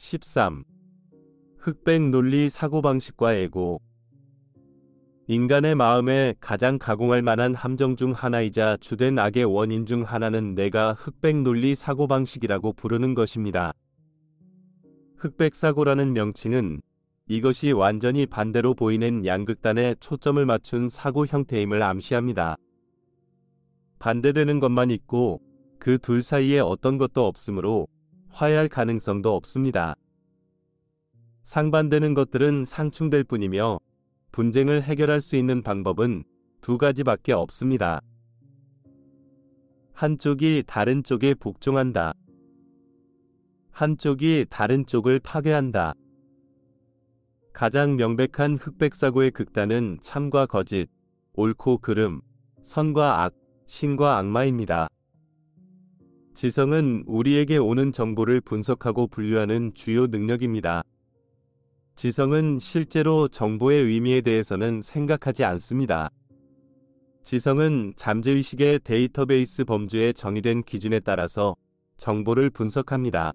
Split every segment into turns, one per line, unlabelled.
13. 흑백 논리 사고방식과 에고. 인간의 마음에 가장 가공할 만한 함정 중 하나이자 주된 악의 원인 중 하나는 내가 흑백 논리 사고방식이라고 부르는 것입니다. 흑백 사고라는 명칭은 이것이 완전히 반대로 보이는 양극단에 초점을 맞춘 사고 형태임을 암시합니다. 반대되는 것만 있고 그 둘 사이에 어떤 것도 없으므로 화해할 가능성도 없습니다. 상반되는 것들은 상충될 뿐이며 분쟁을 해결할 수 있는 방법은 두 가지밖에 없습니다. 한쪽이 다른 쪽에 복종한다. 한쪽이 다른 쪽을 파괴한다. 가장 명백한 흑백사고의 극단은 참과 거짓, 옳고 그름, 선과 악, 신과 악마입니다. 지성은 우리에게 오는 정보를 분석하고 분류하는 주요 능력입니다. 지성은 실제로 정보의 의미에 대해서는 생각하지 않습니다. 지성은 잠재의식의 데이터베이스 범주에 정의된 기준에 따라서 정보를 분석합니다.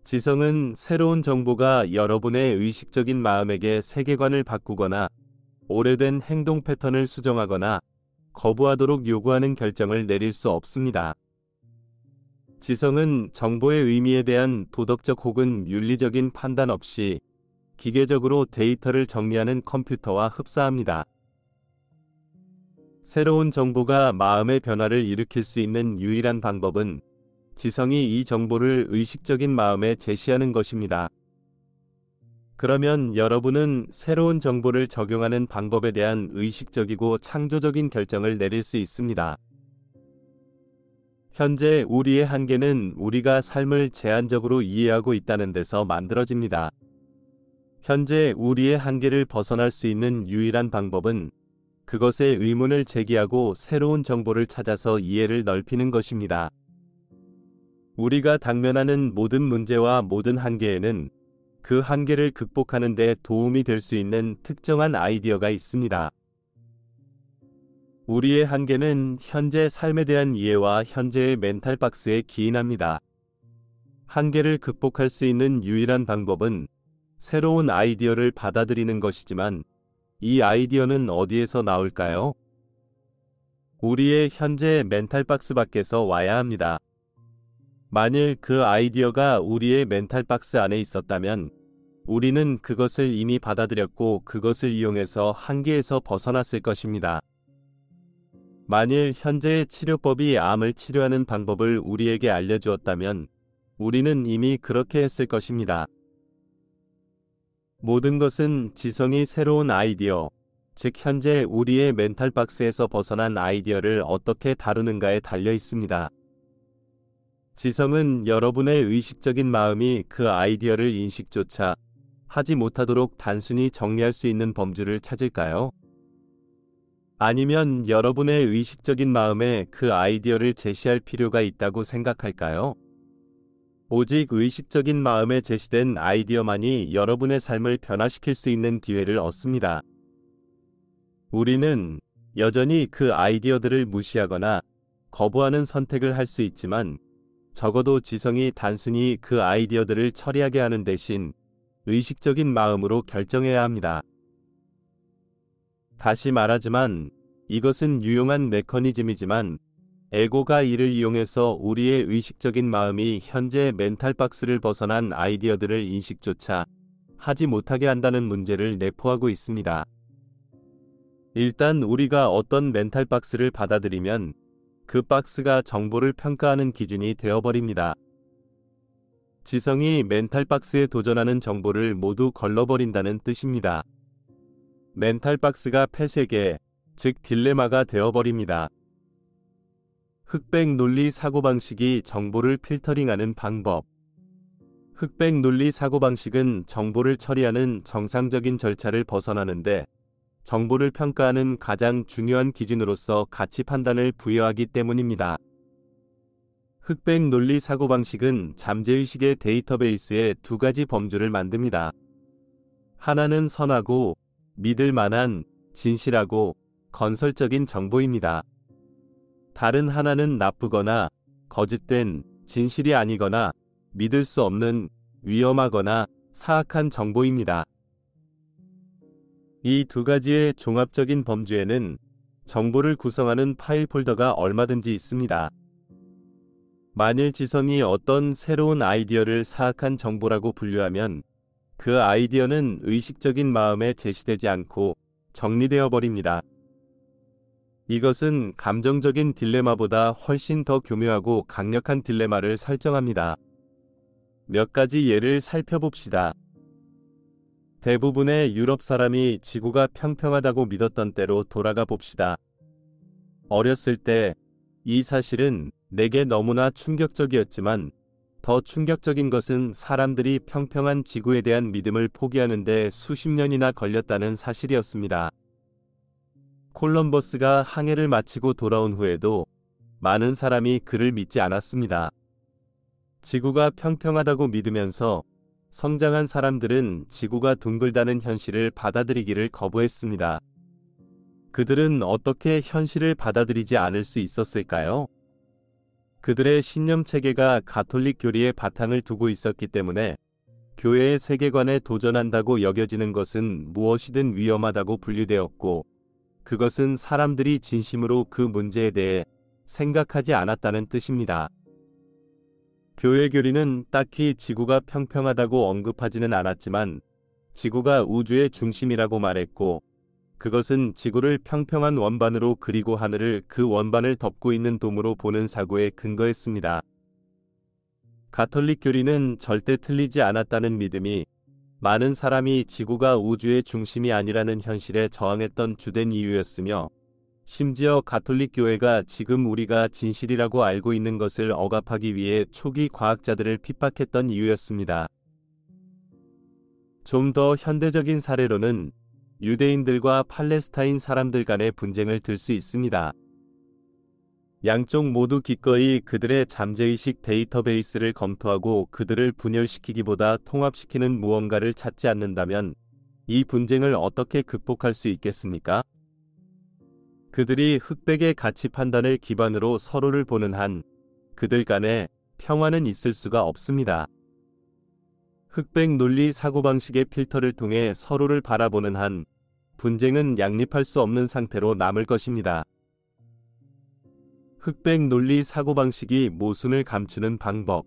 지성은 새로운 정보가 여러분의 의식적인 마음에게 세계관을 바꾸거나 오래된 행동 패턴을 수정하거나 거부하도록 요구하는 결정을 내릴 수 없습니다. 지성은 정보의 의미에 대한 도덕적 혹은 윤리적인 판단 없이 기계적으로 데이터를 정리하는 컴퓨터와 흡사합니다. 새로운 정보가 마음의 변화를 일으킬 수 있는 유일한 방법은 지성이 이 정보를 의식적인 마음에 제시하는 것입니다. 그러면 여러분은 새로운 정보를 적용하는 방법에 대한 의식적이고 창조적인 결정을 내릴 수 있습니다. 현재 우리의 한계는 우리가 삶을 제한적으로 이해하고 있다는 데서 만들어집니다. 현재 우리의 한계를 벗어날 수 있는 유일한 방법은 그것에 의문을 제기하고 새로운 정보를 찾아서 이해를 넓히는 것입니다. 우리가 당면하는 모든 문제와 모든 한계에는 그 한계를 극복하는 데 도움이 될 수 있는 특정한 아이디어가 있습니다. 우리의 한계는 현재 삶에 대한 이해와 현재의 멘탈 박스에 기인합니다. 한계를 극복할 수 있는 유일한 방법은 새로운 아이디어를 받아들이는 것이지만 이 아이디어는 어디에서 나올까요? 우리의 현재 멘탈 박스 밖에서 와야 합니다. 만일 그 아이디어가 우리의 멘탈 박스 안에 있었다면 우리는 그것을 이미 받아들였고 그것을 이용해서 한계에서 벗어났을 것입니다. 만일 현재의 치료법이 암을 치료하는 방법을 우리에게 알려주었다면 우리는 이미 그렇게 했을 것입니다. 모든 것은 지성이 새로운 아이디어, 즉 현재 우리의 멘탈 박스에서 벗어난 아이디어를 어떻게 다루는가에 달려 있습니다. 지성은 여러분의 의식적인 마음이 그 아이디어를 인식조차 하지 못하도록 단순히 정리할 수 있는 범주를 찾을까요? 아니면 여러분의 의식적인 마음에 그 아이디어를 제시할 필요가 있다고 생각할까요? 오직 의식적인 마음에 제시된 아이디어만이 여러분의 삶을 변화시킬 수 있는 기회를 얻습니다. 우리는 여전히 그 아이디어들을 무시하거나 거부하는 선택을 할 수 있지만 적어도 지성이 단순히 그 아이디어들을 처리하게 하는 대신 의식적인 마음으로 결정해야 합니다. 다시 말하지만 이것은 유용한 메커니즘이지만 에고가 이를 이용해서 우리의 의식적인 마음이 현재 멘탈 박스를 벗어난 아이디어들을 인식조차 하지 못하게 한다는 문제를 내포하고 있습니다. 일단 우리가 어떤 멘탈 박스를 받아들이면 그 박스가 정보를 평가하는 기준이 되어버립니다. 지성이 멘탈 박스에 도전하는 정보를 모두 걸러버린다는 뜻입니다. 멘탈 박스가 폐쇄계, 즉 딜레마가 되어버립니다. 흑백 논리 사고방식이 정보를 필터링하는 방법. 흑백 논리 사고방식은 정보를 처리하는 정상적인 절차를 벗어나는데 정보를 평가하는 가장 중요한 기준으로서 가치 판단을 부여하기 때문입니다. 흑백 논리 사고방식은 잠재의식의 데이터베이스에 두 가지 범주를 만듭니다. 하나는 선하고 믿을 만한 진실하고 건설적인 정보입니다. 다른 하나는 나쁘거나 거짓된 진실이 아니거나 믿을 수 없는 위험하거나 사악한 정보입니다. 이 두 가지의 종합적인 범주에는 정보를 구성하는 파일 폴더가 얼마든지 있습니다. 만일 지성이 어떤 새로운 아이디어를 사악한 정보라고 분류하면 그 아이디어는 의식적인 마음에 제시되지 않고 정리되어 버립니다. 이것은 감정적인 딜레마보다 훨씬 더 교묘하고 강력한 딜레마를 설정합니다. 몇 가지 예를 살펴봅시다. 대부분의 유럽 사람이 지구가 평평하다고 믿었던 때로 돌아가 봅시다. 어렸을 때 이 사실은 내게 너무나 충격적이었지만 더 충격적인 것은 사람들이 평평한 지구에 대한 믿음을 포기하는데 수십 년이나 걸렸다는 사실이었습니다. 콜럼버스가 항해를 마치고 돌아온 후에도 많은 사람이 그를 믿지 않았습니다. 지구가 평평하다고 믿으면서 성장한 사람들은 지구가 둥글다는 현실을 받아들이기를 거부했습니다. 그들은 어떻게 현실을 받아들이지 않을 수 있었을까요? 그들의 신념 체계가 가톨릭 교리에 바탕을 두고 있었기 때문에 교회의 세계관에 도전한다고 여겨지는 것은 무엇이든 위험하다고 분류되었고, 그것은 사람들이 진심으로 그 문제에 대해 생각하지 않았다는 뜻입니다. 교회 교리는 딱히 지구가 평평하다고 언급하지는 않았지만 지구가 우주의 중심이라고 말했고, 그것은 지구를 평평한 원반으로 그리고 하늘을 그 원반을 덮고 있는 돔으로 보는 사고에 근거했습니다. 가톨릭 교리는 절대 틀리지 않았다는 믿음이 많은 사람이 지구가 우주의 중심이 아니라는 현실에 저항했던 주된 이유였으며, 심지어 가톨릭 교회가 지금 우리가 진실이라고 알고 있는 것을 억압하기 위해 초기 과학자들을 핍박했던 이유였습니다. 좀 더 현대적인 사례로는 유대인들과 팔레스타인 사람들 간의 분쟁을 들 수 있습니다. 양쪽 모두 기꺼이 그들의 잠재의식 데이터베이스를 검토하고 그들을 분열시키기보다 통합시키는 무언가를 찾지 않는다면 이 분쟁을 어떻게 극복할 수 있겠습니까? 그들이 흑백의 가치 판단을 기반으로 서로를 보는 한 그들 간에 평화는 있을 수가 없습니다. 흑백 논리 사고방식의 필터를 통해 서로를 바라보는 한 분쟁은 양립할 수 없는 상태로 남을 것입니다. 흑백 논리 사고방식이 모순을 감추는 방법.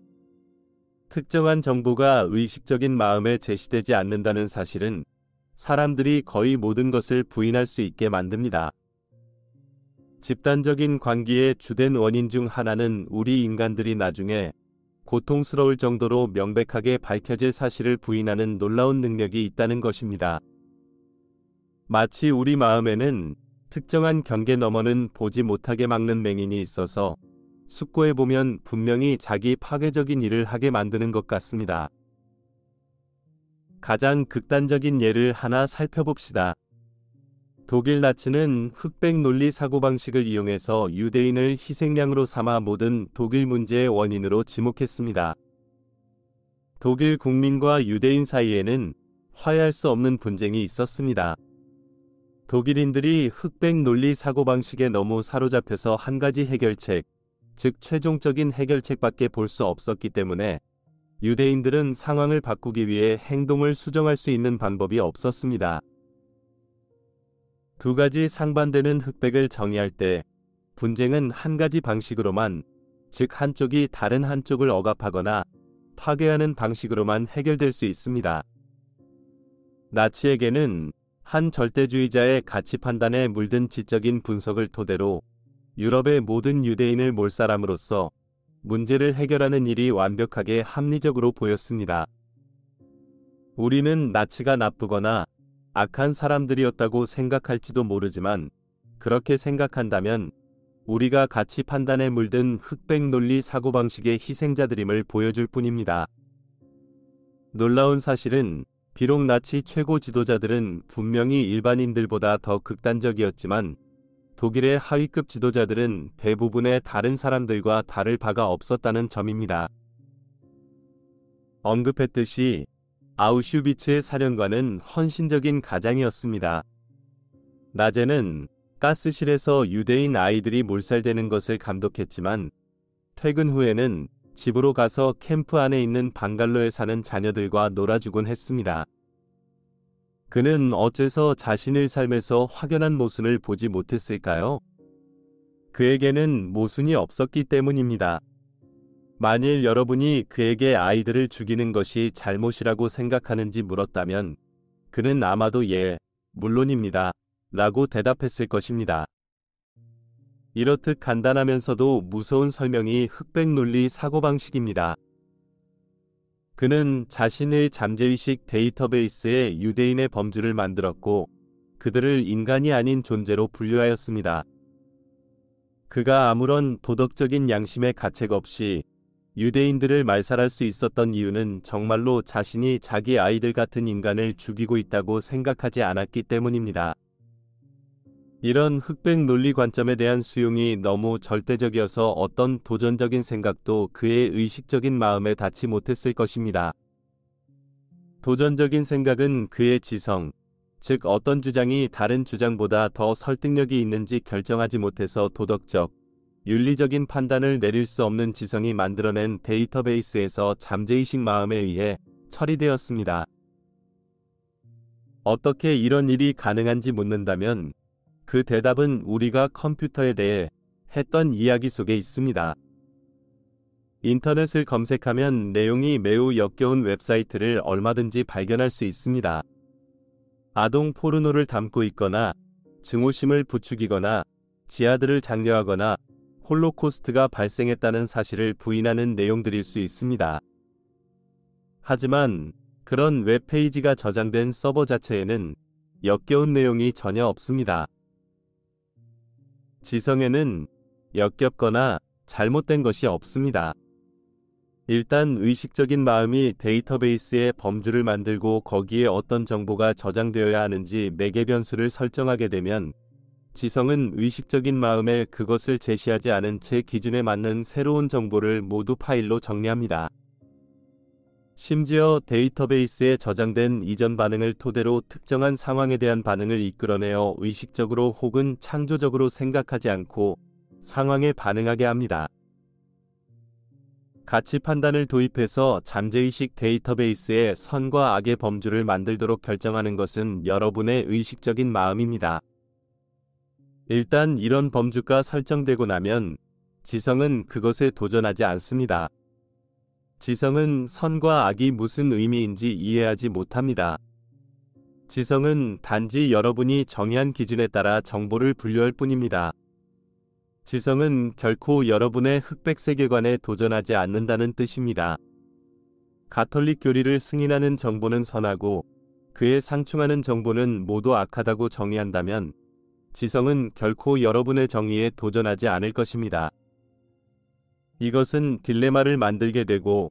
특정한 정보가 의식적인 마음에 제시되지 않는다는 사실은 사람들이 거의 모든 것을 부인할 수 있게 만듭니다. 집단적인 관계의 주된 원인 중 하나는 우리 인간들이 나중에 고통스러울 정도로 명백하게 밝혀질 사실을 부인하는 놀라운 능력이 있다는 것입니다. 마치 우리 마음에는 특정한 경계 너머는 보지 못하게 막는 맹인이 있어서 숙고해 보면 분명히 자기 파괴적인 일을 하게 만드는 것 같습니다. 가장 극단적인 예를 하나 살펴봅시다. 독일 나치는 흑백 논리 사고방식을 이용해서 유대인을 희생양으로 삼아 모든 독일 문제의 원인으로 지목했습니다. 독일 국민과 유대인 사이에는 화해할 수 없는 분쟁이 있었습니다. 독일인들이 흑백 논리 사고방식에 너무 사로잡혀서 한 가지 해결책, 즉 최종적인 해결책밖에 볼 수 없었기 때문에 유대인들은 상황을 바꾸기 위해 행동을 수정할 수 있는 방법이 없었습니다. 두 가지 상반되는 흑백을 정의할 때 분쟁은 한 가지 방식으로만, 즉 한쪽이 다른 한쪽을 억압하거나 파괴하는 방식으로만 해결될 수 있습니다. 나치에게는 한 절대주의자의 가치 판단에 물든 지적인 분석을 토대로 유럽의 모든 유대인을 몰사람으로써 문제를 해결하는 일이 완벽하게 합리적으로 보였습니다. 우리는 나치가 나쁘거나 악한 사람들이었다고 생각할지도 모르지만, 그렇게 생각한다면 우리가 가치 판단에 물든 흑백 논리 사고방식의 희생자들임을 보여줄 뿐입니다. 놀라운 사실은 비록 나치 최고 지도자들은 분명히 일반인들보다 더 극단적이었지만 독일의 하위급 지도자들은 대부분의 다른 사람들과 다를 바가 없었다는 점입니다. 언급했듯이 아우슈비츠의 사령관은 헌신적인 가장이었습니다. 낮에는 가스실에서 유대인 아이들이 몰살되는 것을 감독했지만 퇴근 후에는 집으로 가서 캠프 안에 있는 방갈로에 사는 자녀들과 놀아주곤 했습니다. 그는 어째서 자신의 삶에서 확연한 모순을 보지 못했을까요? 그에게는 모순이 없었기 때문입니다. 만일 여러분이 그에게 아이들을 죽이는 것이 잘못이라고 생각하는지 물었다면 그는 아마도 예, 물론입니다. 라고 대답했을 것입니다. 이렇듯 간단하면서도 무서운 설명이 흑백 논리 사고방식입니다. 그는 자신의 잠재의식 데이터베이스에 유대인의 범주를 만들었고 그들을 인간이 아닌 존재로 분류하였습니다. 그가 아무런 도덕적인 양심의 가책 없이 유대인들을 말살할 수 있었던 이유는 정말로 자신이 자기 아이들 같은 인간을 죽이고 있다고 생각하지 않았기 때문입니다. 이런 흑백 논리 관점에 대한 수용이 너무 절대적이어서 어떤 도전적인 생각도 그의 의식적인 마음에 닿지 못했을 것입니다. 도전적인 생각은 그의 지성, 즉 어떤 주장이 다른 주장보다 더 설득력이 있는지 결정하지 못해서 도덕적, 윤리적인 판단을 내릴 수 없는 지성이 만들어낸 데이터베이스에서 잠재의식 마음에 의해 처리되었습니다. 어떻게 이런 일이 가능한지 묻는다면 그 대답은 우리가 컴퓨터에 대해 했던 이야기 속에 있습니다. 인터넷을 검색하면 내용이 매우 역겨운 웹사이트를 얼마든지 발견할 수 있습니다. 아동 포르노를 담고 있거나 증오심을 부추기거나 지하들을 장려하거나 홀로코스트가 발생했다는 사실을 부인하는 내용들일 수 있습니다. 하지만 그런 웹페이지가 저장된 서버 자체에는 역겨운 내용이 전혀 없습니다. 지성에는 역겹거나 잘못된 것이 없습니다. 일단 의식적인 마음이 데이터베이스의 범주를 만들고 거기에 어떤 정보가 저장되어야 하는지 매개 변수를 설정하게 되면 지성은 의식적인 마음에 그것을 제시하지 않은 채 기준에 맞는 새로운 정보를 모두 파일로 정리합니다. 심지어 데이터베이스에 저장된 이전 반응을 토대로 특정한 상황에 대한 반응을 이끌어내어 의식적으로 혹은 창조적으로 생각하지 않고 상황에 반응하게 합니다. 가치 판단을 도입해서 잠재의식 데이터베이스에 선과 악의 범주를 만들도록 결정하는 것은 여러분의 의식적인 마음입니다. 일단 이런 범주가 설정되고 나면 지성은 그것에 도전하지 않습니다. 지성은 선과 악이 무슨 의미인지 이해하지 못합니다. 지성은 단지 여러분이 정의한 기준에 따라 정보를 분류할 뿐입니다. 지성은 결코 여러분의 흑백 세계관에 도전하지 않는다는 뜻입니다. 가톨릭 교리를 승인하는 정보는 선하고 그에 상충하는 정보는 모두 악하다고 정의한다면 지성은 결코 여러분의 정의에 도전하지 않을 것입니다. 이것은 딜레마를 만들게 되고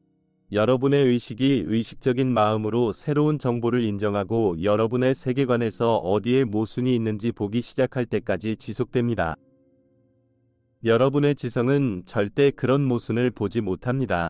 여러분의 의식이 의식적인 마음으로 새로운 정보를 인정하고 여러분의 세계관에서 어디에 모순이 있는지 보기 시작할 때까지 지속됩니다. 여러분의 지성은 절대 그런 모순을 보지 못합니다.